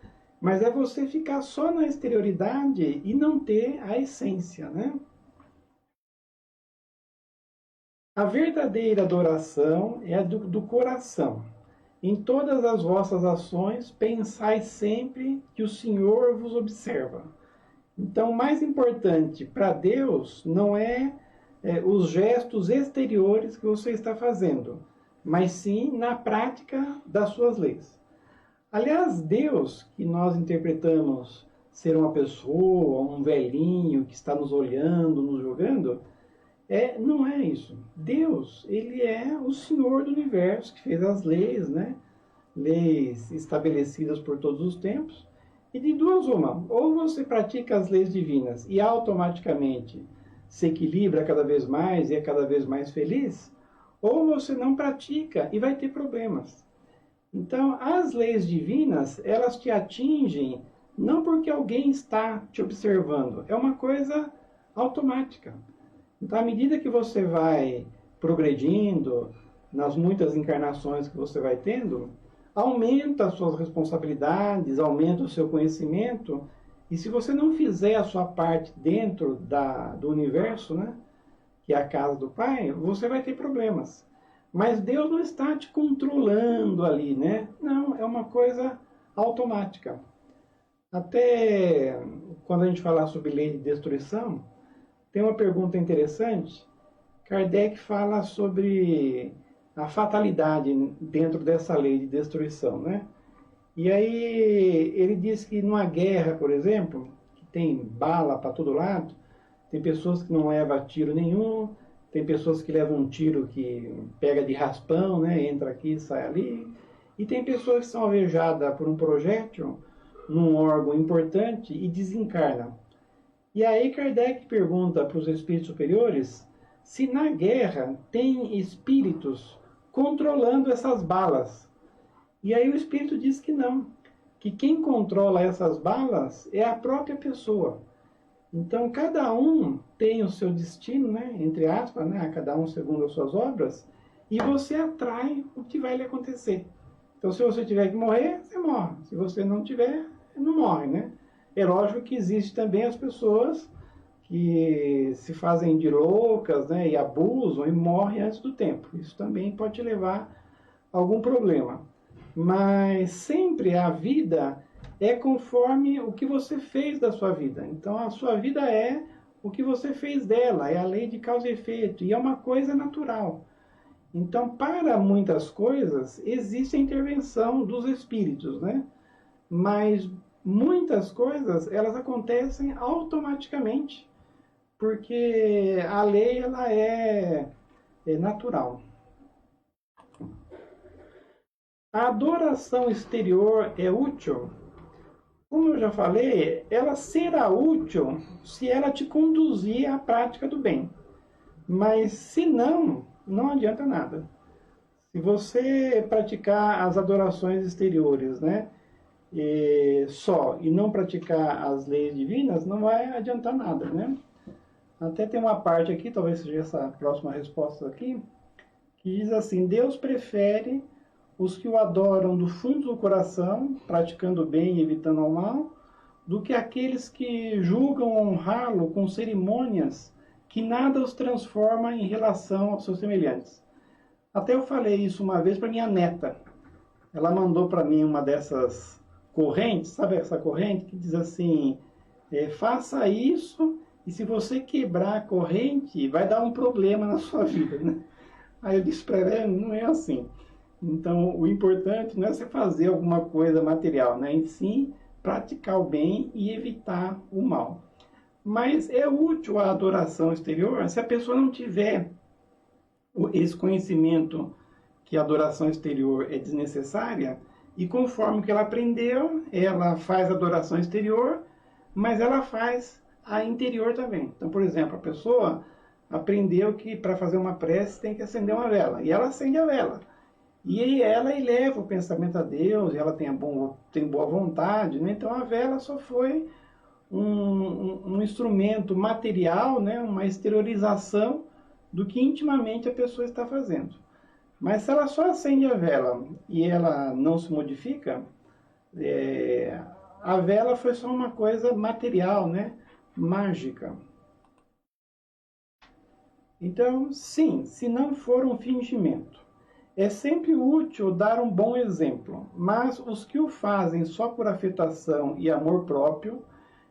mas é você ficar só na exterioridade e não ter a essência, né? A verdadeira adoração é a do coração. Em todas as vossas ações, pensai sempre que o Senhor vos observa. Então, o mais importante para Deus não é os gestos exteriores que você está fazendo, mas sim na prática das suas leis. Aliás, Deus, que nós interpretamos ser uma pessoa, um velhinho que está nos olhando, nos julgando, não é isso. Deus, ele é o Senhor do universo, que fez as leis, né? Leis estabelecidas por todos os tempos. E de duas uma, ou você pratica as leis divinas e automaticamente se equilibra cada vez mais e é cada vez mais feliz, ou você não pratica e vai ter problemas. Então, as leis divinas, elas te atingem não porque alguém está te observando, é uma coisa automática. Então, à medida que você vai progredindo, nas muitas encarnações que você vai tendo, aumenta as suas responsabilidades, aumenta o seu conhecimento, e se você não fizer a sua parte dentro do universo, né, que é a casa do Pai, você vai ter problemas. Mas Deus não está te controlando ali, né? Não, é uma coisa automática. Até quando a gente falar sobre lei de destruição, tem uma pergunta interessante. Kardec fala sobre a fatalidade dentro dessa lei de destruição, né? E aí ele diz que numa guerra, por exemplo, que tem bala para todo lado, tem pessoas que não levam tiro nenhum, tem pessoas que levam um tiro que pega de raspão, né? Entra aqui e sai ali. E tem pessoas que são alvejadas por um projétil num órgão importante e desencarnam. E aí Kardec pergunta para os espíritos superiores se na guerra tem espíritos controlando essas balas. E aí o espírito diz que não, que quem controla essas balas é a própria pessoa. Então cada um tem o seu destino, né, entre aspas, né, cada um segundo as suas obras, e você atrai o que vai lhe acontecer. Então se você tiver que morrer, você morre. Se você não tiver, não morre, né? É lógico que existe também as pessoas que se fazem de loucas, né, e abusam e morrem antes do tempo. Isso também pode levar a algum problema. Mas sempre a vida é conforme o que você fez da sua vida. Então a sua vida é o que você fez dela, é a lei de causa e efeito, e é uma coisa natural. Então, para muitas coisas, existe a intervenção dos espíritos, né? Mas muitas coisas, elas acontecem automaticamente, porque a lei, ela é natural. A adoração exterior é útil? Como eu já falei, ela será útil se ela te conduzir à prática do bem. Mas se não, não adianta nada. Se você praticar as adorações exteriores, né, e não praticar as leis divinas, não vai adiantar nada, né? Até tem uma parte aqui, talvez seja essa próxima resposta aqui, que diz assim: Deus prefere os que o adoram do fundo do coração, praticando o bem e evitando o mal, do que aqueles que julgam honrá-lo com cerimônias que nada os transforma em relação aos seus semelhantes. Até eu falei isso uma vez para minha neta. Ela mandou para mim uma dessas correntes, sabe essa corrente que diz assim: faça isso e se você quebrar a corrente, vai dar um problema na sua vida, né? Aí eu disse para ela: não é assim. Então, o importante não é você fazer alguma coisa material, né? Em si, praticar o bem e evitar o mal. Mas é útil a adoração exterior se a pessoa não tiver esse conhecimento que a adoração exterior é desnecessária, e conforme que ela aprendeu, ela faz a adoração exterior, mas ela faz a interior também. Então, por exemplo, a pessoa aprendeu que para fazer uma prece tem que acender uma vela, e ela acende a vela. E aí ela eleva o pensamento a Deus, e ela tem boa vontade, né? Então a vela só foi um instrumento material, né? Uma exteriorização do que intimamente a pessoa está fazendo. Mas se ela só acende a vela e ela não se modifica, a vela foi só uma coisa material, né? Mágica. Então, sim, se não for um fingimento. É sempre útil dar um bom exemplo, mas os que o fazem só por afetação e amor próprio,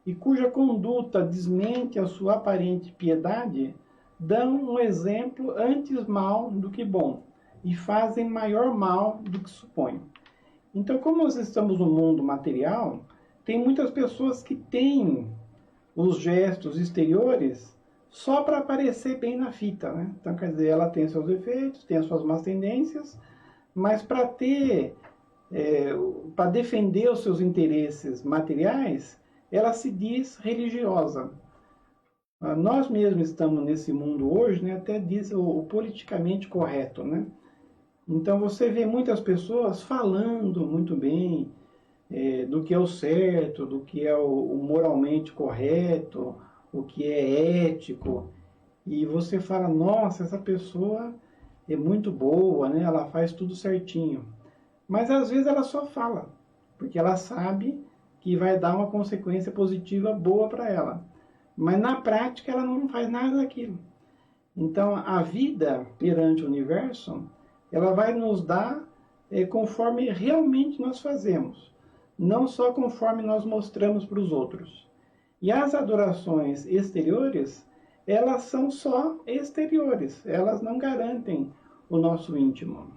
e cuja conduta desmente a sua aparente piedade, dão um exemplo antes mal do que bom, e fazem maior mal do que supõem. Então, como nós estamos no mundo material, tem muitas pessoas que têm os gestos exteriores só para aparecer bem na fita, né? Então, quer dizer, ela tem seus efeitos, tem as suas más tendências, mas para defender os seus interesses materiais, ela se diz religiosa. Nós mesmos estamos nesse mundo hoje, né? Até diz o politicamente correto, né? Então você vê muitas pessoas falando muito bem do que é o certo, do que é o moralmente correto, o que é ético. E você fala, nossa, essa pessoa é muito boa, né? Ela faz tudo certinho. Mas às vezes ela só fala, porque ela sabe que vai dar uma consequência positiva boa para ela. Mas na prática ela não faz nada daquilo. Então a vida perante o universo, ela vai nos dar conforme realmente nós fazemos, não só conforme nós mostramos para os outros. E as adorações exteriores, elas são só exteriores, elas não garantem o nosso íntimo.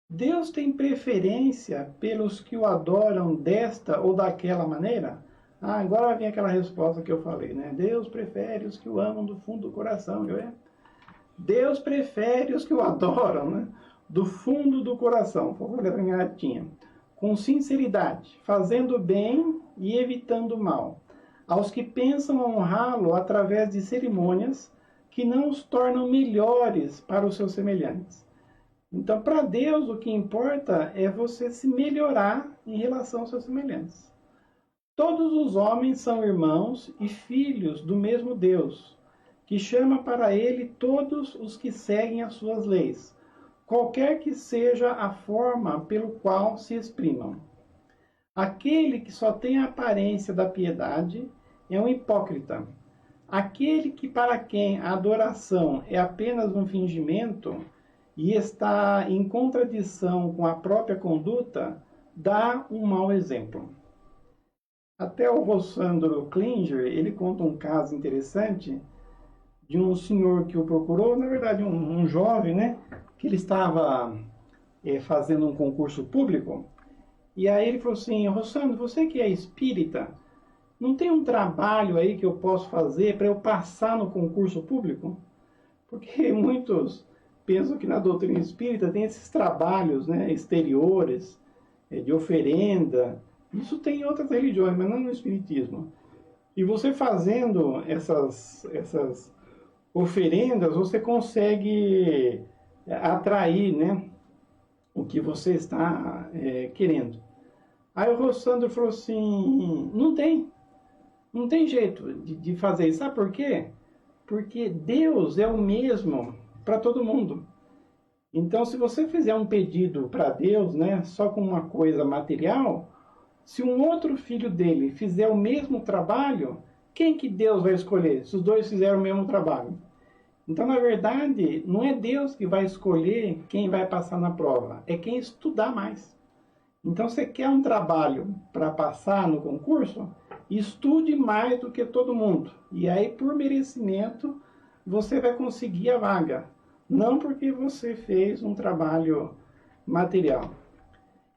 Deus tem preferência pelos que o adoram desta ou daquela maneira? Agora vem aquela resposta que eu falei, né? Deus prefere os que o amam do fundo do coração, viu? Deus prefere os que o adoram, né? Do fundo do coração, vou ler a minha latinha, com sinceridade, fazendo bem e evitando o mal, aos que pensam honrá-lo através de cerimônias que não os tornam melhores para os seus semelhantes. Então, para Deus, o que importa é você se melhorar em relação aos seus semelhantes. Todos os homens são irmãos e filhos do mesmo Deus, que chama para ele todos os que seguem as suas leis, qualquer que seja a forma pelo qual se exprimam. Aquele que só tem a aparência da piedade é um hipócrita. Aquele que para quem a adoração é apenas um fingimento e está em contradição com a própria conduta, dá um mau exemplo. Até o Rossandro Klinger, ele conta um caso interessante de um senhor que o procurou, na verdade um jovem, né, que ele estava fazendo um concurso público, e aí ele falou assim, Rossandro, você que é espírita, não tem um trabalho aí que eu posso fazer para eu passar no concurso público? Porque muitos pensam que na doutrina espírita tem esses trabalhos, né, exteriores, de oferenda. Isso tem em outras religiões, mas não no espiritismo. E você fazendo essas oferendas, você consegue atrair, né, o que você está querendo. Aí o Rossandro falou assim, não tem jeito de fazer isso. Sabe por quê? Porque Deus é o mesmo para todo mundo. Então, se você fizer um pedido para Deus, né, só com uma coisa material, se um outro filho dele fizer o mesmo trabalho, quem que Deus vai escolher se os dois fizeram o mesmo trabalho? Então, na verdade, não é Deus que vai escolher quem vai passar na prova, é quem estudar mais. Então, você quer um trabalho para passar no concurso? Estude mais do que todo mundo. E aí, por merecimento, você vai conseguir a vaga. Não porque você fez um trabalho material.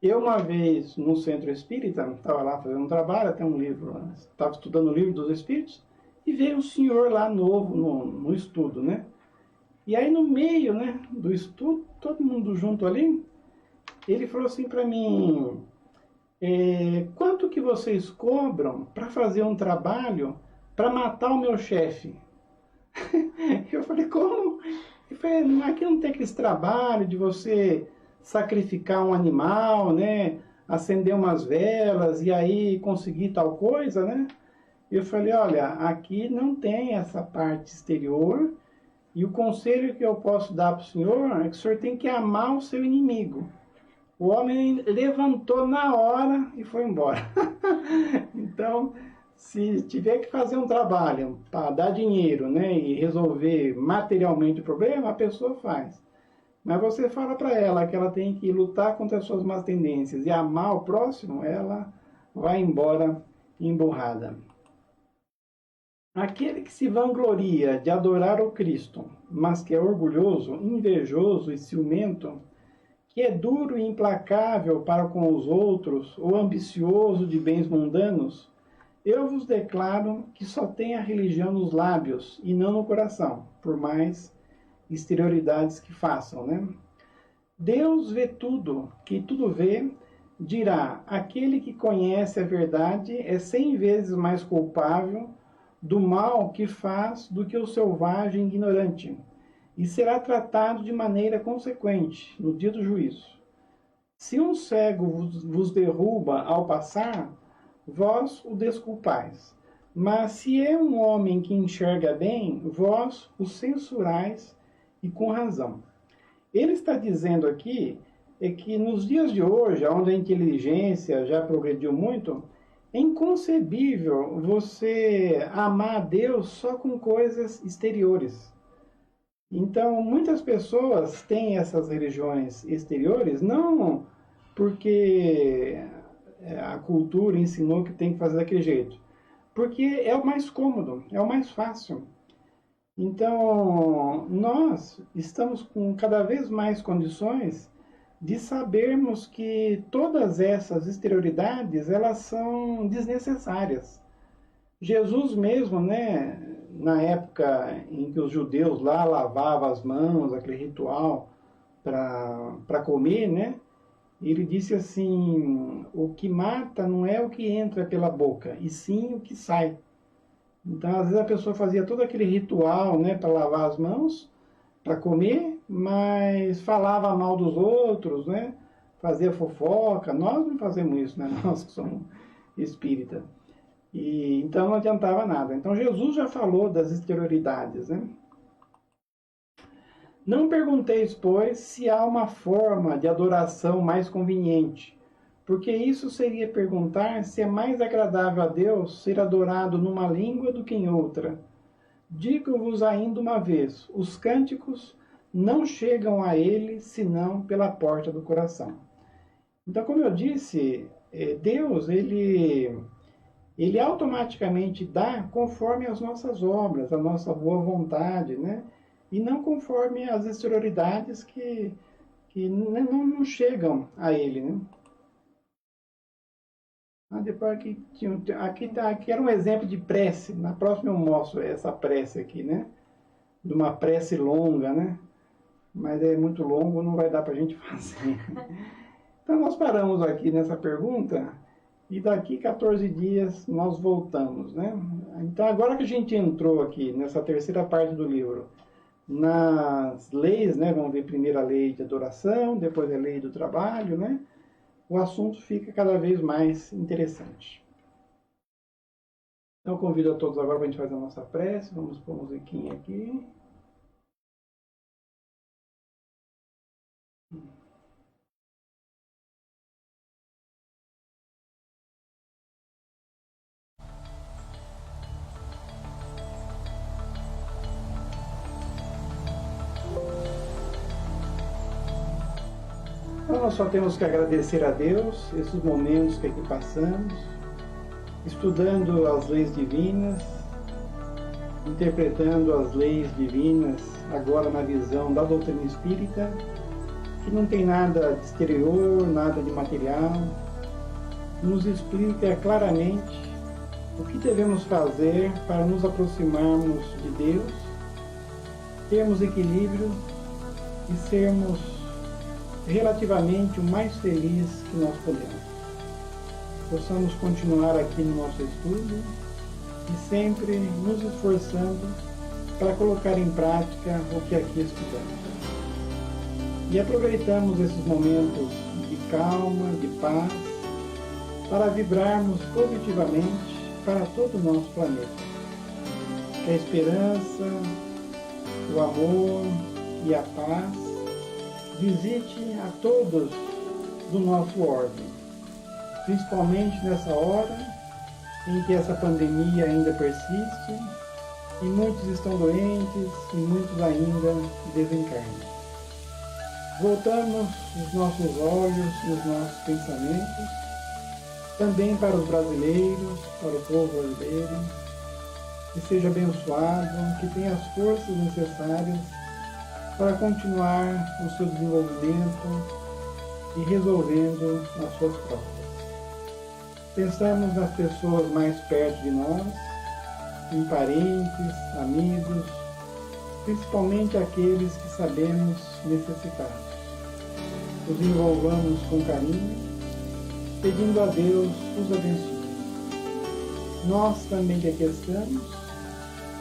Eu, uma vez, no centro espírita, estava lá fazendo um trabalho, até um livro, estava estudando o livro dos espíritos, e veio um senhor lá novo no estudo, né? E aí, no meio, né, do estudo, todo mundo junto ali, ele falou assim para mim, quanto que vocês cobram para fazer um trabalho para matar o meu chefe? Eu falei, como? Ele falou, aqui não tem aquele trabalho de você sacrificar um animal, né? Acender umas velas e aí conseguir tal coisa, né? Eu falei, olha, aqui não tem essa parte exterior e o conselho que eu posso dar para o senhor é que o senhor tem que amar o seu inimigo. O homem levantou na hora e foi embora. Então, Se tiver que fazer um trabalho para dar dinheiro, né, e resolver materialmente o problema, a pessoa faz. Mas você fala para ela que ela tem que lutar contra as suas más tendências e amar o próximo, ela vai embora emburrada. Aquele que se vangloria de adorar o Cristo, mas que é orgulhoso, invejoso e ciumento, que é duro e implacável para com os outros, ou ambicioso de bens mundanos, eu vos declaro que só tem a religião nos lábios e não no coração, por mais exterioridades que façam, né? Deus vê tudo, que tudo vê, dirá, aquele que conhece a verdade é 100 vezes mais culpável do mal que faz do que o selvagem ignorante, e será tratado de maneira consequente no dia do juízo. Se um cego vos derruba ao passar, vós o desculpais. Mas se é um homem que enxerga bem, vós o censurais, e com razão. Ele está dizendo aqui que nos dias de hoje, onde a inteligência já progrediu muito, é inconcebível você amar a Deus só com coisas exteriores. Então, muitas pessoas têm essas religiões exteriores, não porque a cultura ensinou que tem que fazer daquele jeito, porque é o mais cômodo, é o mais fácil. Então, nós estamos com cada vez mais condições de sabermos que todas essas exterioridades, elas são desnecessárias. Jesus mesmo, né, na época em que os judeus lá lavavam as mãos, aquele ritual para comer, né, ele disse assim, o que mata não é o que entra pela boca, e sim o que sai. Então, às vezes a pessoa fazia todo aquele ritual, né, para lavar as mãos, para comer, mas falava mal dos outros, né, fazia fofoca. Nós não fazemos isso, né, nós que somos espíritas. E então não adiantava nada. Então Jesus já falou das exterioridades, né? Não pergunteis, pois, se há uma forma de adoração mais conveniente, porque isso seria perguntar se é mais agradável a Deus ser adorado numa língua do que em outra. Digo-vos ainda uma vez, os cânticos não chegam a ele senão pela porta do coração. Então, como eu disse, Deus, ele automaticamente dá conforme as nossas obras, a nossa boa vontade, né? E não conforme as exterioridades que não chegam a ele, né? Depois aqui era um exemplo de prece. Na próxima eu mostro essa prece aqui, né? De uma prece longa, né? Mas é muito longo, não vai dar para a gente fazer. Então nós paramos aqui nessa pergunta e daqui 14 dias nós voltamos, né? Então agora que a gente entrou aqui nessa terceira parte do livro, nas leis, né? Vamos ver primeiro a lei de adoração, depois a lei do trabalho, né? O assunto fica cada vez mais interessante. Então, convido a todos agora para a gente fazer a nossa prece. Vamos pôr a musiquinha aqui. Então, nós só temos que agradecer a Deus esses momentos que aqui passamos, estudando as leis divinas, interpretando as leis divinas agora na visão da doutrina espírita, que não tem nada de exterior, nada de material, nos explica claramente o que devemos fazer para nos aproximarmos de Deus, termos equilíbrio e sermos relativamente o mais feliz que nós podemos. Possamos continuar aqui no nosso estudo e sempre nos esforçando para colocar em prática o que aqui estudamos. E aproveitamos esses momentos de calma, de paz, para vibrarmos positivamente para todo o nosso planeta. Que a esperança, o amor e a paz visite a todos do nosso orbe, principalmente nessa hora em que essa pandemia ainda persiste e muitos estão doentes e muitos ainda desencarnam. Voltamos os nossos olhos e os nossos pensamentos também para os brasileiros, para o povo brasileiro, que seja abençoado, que tenha as forças necessárias para continuar o seu desenvolvimento e resolvendo as suas provas. Pensamos nas pessoas mais perto de nós, em parentes, amigos, principalmente aqueles que sabemos necessitados. Os envolvamos com carinho, pedindo a Deus os abençoe. Nós também que aqui estamos,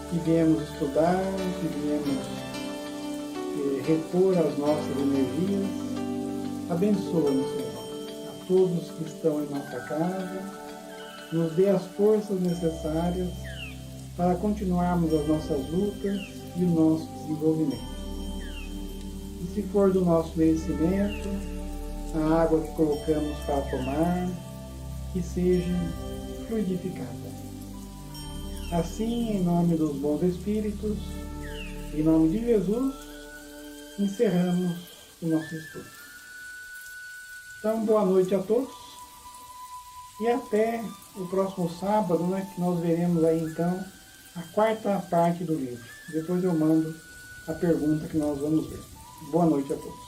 que viemos estudar, que viemos repor as nossas energias, abençoa-nos, Senhor, a todos que estão em nossa casa, nos dê as forças necessárias para continuarmos as nossas lutas e o nosso desenvolvimento. E se for do nosso merecimento, a água que colocamos para tomar, que seja fluidificada. Assim, em nome dos bons espíritos, em nome de Jesus, encerramos o nosso estudo. Então, boa noite a todos e até o próximo sábado, que nós veremos aí então a quarta parte do livro. Depois eu mando a pergunta que nós vamos ver. Boa noite a todos.